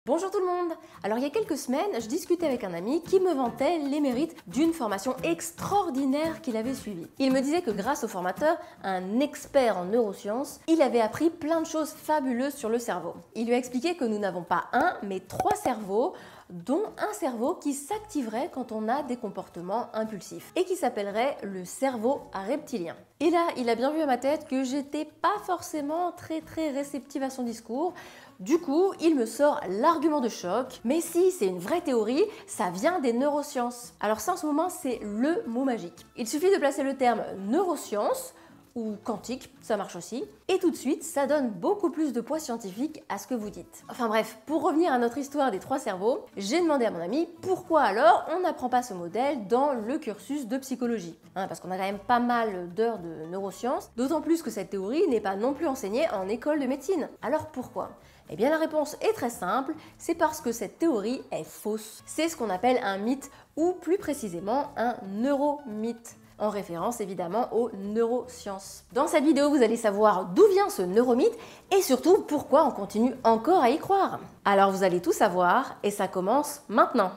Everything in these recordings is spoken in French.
Bonjour tout le monde! Alors il y a quelques semaines, je discutais avec un ami qui me vantait les mérites d'une formation extraordinaire qu'il avait suivie. Il me disait que grâce au formateur, un expert en neurosciences, il avait appris plein de choses fabuleuses sur le cerveau. Il lui a expliqué que nous n'avons pas un, mais 3 cerveaux, dont un cerveau qui s'activerait quand on a des comportements impulsifs et qui s'appellerait le cerveau reptilien. Et là, il a bien vu à ma tête que j'étais pas forcément très réceptive à son discours. Du coup, il me sort l'argument de choc. Mais si, c'est une vraie théorie, ça vient des neurosciences. Alors ça, en ce moment, c'est le mot magique. Il suffit de placer le terme neurosciences ou quantique, ça marche aussi, et tout de suite, ça donne beaucoup plus de poids scientifique à ce que vous dites. Enfin bref, pour revenir à notre histoire des 3 cerveaux, j'ai demandé à mon ami pourquoi alors on n'apprend pas ce modèle dans le cursus de psychologie. Parce qu'on a quand même pas mal d'heures de neurosciences, d'autant plus que cette théorie n'est pas non plus enseignée en école de médecine. Alors pourquoi ? Eh bien la réponse est très simple, c'est parce que cette théorie est fausse. C'est ce qu'on appelle un mythe, ou plus précisément un neuromythe, en référence évidemment aux neurosciences. Dans cette vidéo, vous allez savoir d'où vient ce neuromythe et surtout pourquoi on continue encore à y croire. Alors vous allez tout savoir et ça commence maintenant.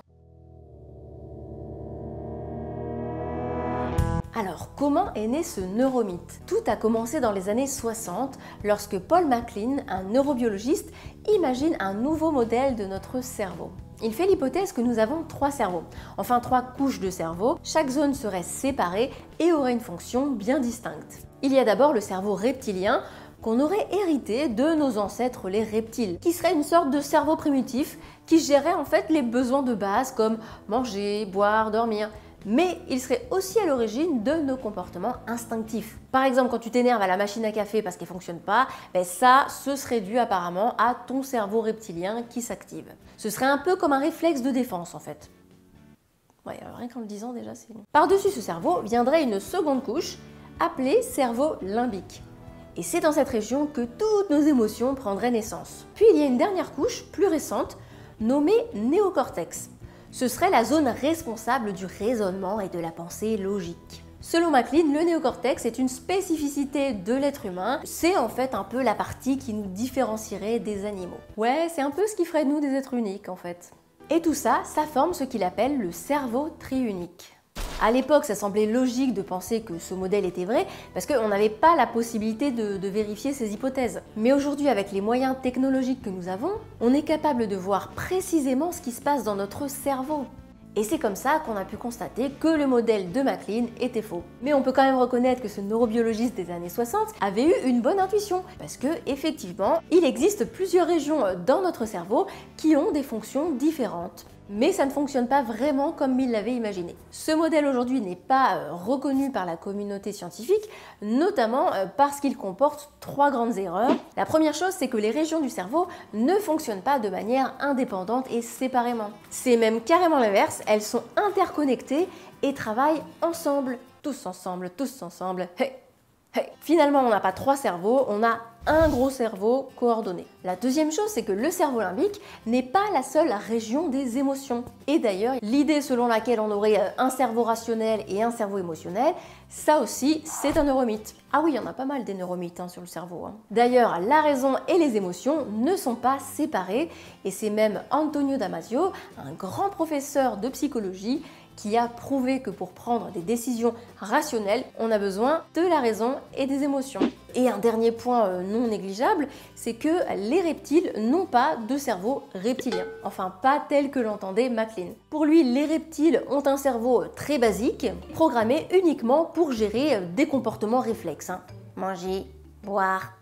Alors, comment est né ce neuromythe? Tout a commencé dans les années 60, lorsque Paul MacLean, un neurobiologiste, imagine un nouveau modèle de notre cerveau. Il fait l'hypothèse que nous avons 3 cerveaux, enfin 3 couches de cerveau, chaque zone serait séparée et aurait une fonction bien distincte. Il y a d'abord le cerveau reptilien, qu'on aurait hérité de nos ancêtres les reptiles, qui serait une sorte de cerveau primitif qui gérait en fait les besoins de base comme manger, boire, dormir. Mais il serait aussi à l'origine de nos comportements instinctifs. Par exemple, quand tu t'énerves à la machine à café parce qu'elle ne fonctionne pas, ça, ce serait dû apparemment à ton cerveau reptilien qui s'active. Ce serait un peu comme un réflexe de défense en fait. Ouais, alors rien qu'en le disant déjà, c'est... Par-dessus ce cerveau viendrait une seconde couche, appelée cerveau limbique. Et c'est dans cette région que toutes nos émotions prendraient naissance. Puis il y a une dernière couche, plus récente, nommée néocortex. Ce serait la zone responsable du raisonnement et de la pensée logique. Selon MacLean, le néocortex est une spécificité de l'être humain. C'est en fait un peu la partie qui nous différencierait des animaux. Ouais, c'est un peu ce qui ferait de nous des êtres uniques en fait. Et tout ça, ça forme ce qu'il appelle le cerveau triunique. À l'époque, ça semblait logique de penser que ce modèle était vrai parce qu'on n'avait pas la possibilité de vérifier ces hypothèses. Mais aujourd'hui, avec les moyens technologiques que nous avons, on est capable de voir précisément ce qui se passe dans notre cerveau. Et c'est comme ça qu'on a pu constater que le modèle de MacLean était faux. Mais on peut quand même reconnaître que ce neurobiologiste des années 60 avait eu une bonne intuition, parce que effectivement, il existe plusieurs régions dans notre cerveau qui ont des fonctions différentes. Mais ça ne fonctionne pas vraiment comme il l'avait imaginé. Ce modèle aujourd'hui n'est pas reconnu par la communauté scientifique, notamment parce qu'il comporte 3 grandes erreurs. La première chose, c'est que les régions du cerveau ne fonctionnent pas de manière indépendante et séparément. C'est même carrément l'inverse, elles sont interconnectées et travaillent ensemble. Tous ensemble, tous ensemble. Hey. Hey. Finalement, on n'a pas 3 cerveaux, on a un gros cerveau coordonné. La deuxième chose, c'est que le cerveau limbique n'est pas la seule région des émotions. Et d'ailleurs, l'idée selon laquelle on aurait un cerveau rationnel et un cerveau émotionnel, ça aussi, c'est un neuromythe. Ah oui, il y en a pas mal des neuromythes sur le cerveau. D'ailleurs, la raison et les émotions ne sont pas séparées, et c'est même Antonio Damasio, un grand professeur de psychologie, qui a prouvé que pour prendre des décisions rationnelles, on a besoin de la raison et des émotions. Et un dernier point non négligeable, c'est que les reptiles n'ont pas de cerveau reptilien. Enfin, pas tel que l'entendait MacLean. Pour lui, les reptiles ont un cerveau très basique, programmé uniquement pour gérer des comportements réflexes. Manger, boire,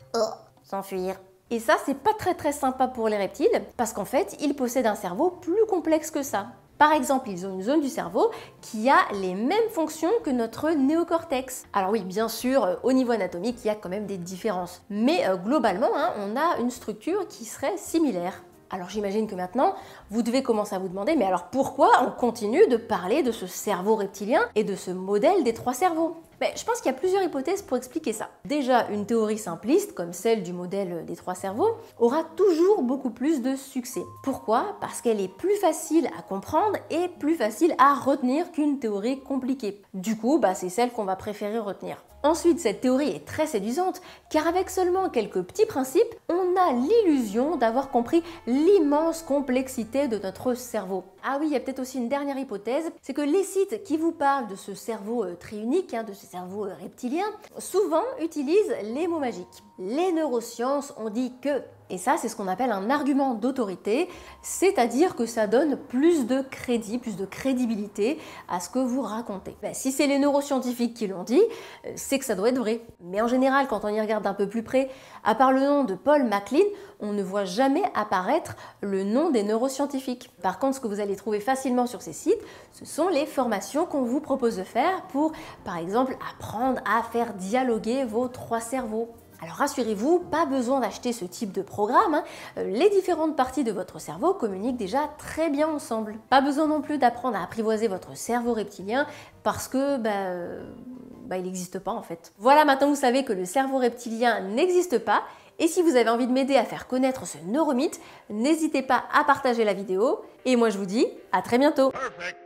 s'enfuir. Et ça, c'est pas très sympa pour les reptiles, parce qu'en fait, ils possèdent un cerveau plus complexe que ça. Par exemple, ils ont une zone du cerveau qui a les mêmes fonctions que notre néocortex. Alors oui, bien sûr, au niveau anatomique, il y a quand même des différences. Mais globalement, on a une structure qui serait similaire. Alors j'imagine que maintenant, vous devez commencer à vous demander, mais alors pourquoi on continue de parler de ce cerveau reptilien et de ce modèle des 3 cerveaux ? Je pense qu'il y a plusieurs hypothèses pour expliquer ça. Déjà, une théorie simpliste, comme celle du modèle des 3 cerveaux, aura toujours beaucoup plus de succès. Pourquoi? Parce qu'elle est plus facile à comprendre et plus facile à retenir qu'une théorie compliquée. Du coup, c'est celle qu'on va préférer retenir. Ensuite, cette théorie est très séduisante car avec seulement quelques petits principes, on a l'illusion d'avoir compris l'immense complexité de notre cerveau. Ah oui, il y a peut-être aussi une dernière hypothèse, c'est que les sites qui vous parlent de ce cerveau triunique, de ce cerveau reptilien, souvent utilisent les mots magiques. Les neurosciences ont dit que... Et ça, c'est ce qu'on appelle un argument d'autorité, c'est-à-dire que ça donne plus de crédit, plus de crédibilité à ce que vous racontez. Si c'est les neuroscientifiques qui l'ont dit, c'est que ça doit être vrai. Mais en général, quand on y regarde d'un peu plus près, à part le nom de Paul MacLean, on ne voit jamais apparaître le nom des neuroscientifiques. Par contre, ce que vous allez trouver facilement sur ces sites, ce sont les formations qu'on vous propose de faire pour, par exemple, apprendre à faire dialoguer vos 3 cerveaux. Alors rassurez-vous, pas besoin d'acheter ce type de programme, les différentes parties de votre cerveau communiquent déjà très bien ensemble. Pas besoin non plus d'apprendre à apprivoiser votre cerveau reptilien parce que il n'existe pas en fait. Voilà, maintenant vous savez que le cerveau reptilien n'existe pas, et si vous avez envie de m'aider à faire connaître ce neuromythe, n'hésitez pas à partager la vidéo, et moi je vous dis à très bientôt. Perfect.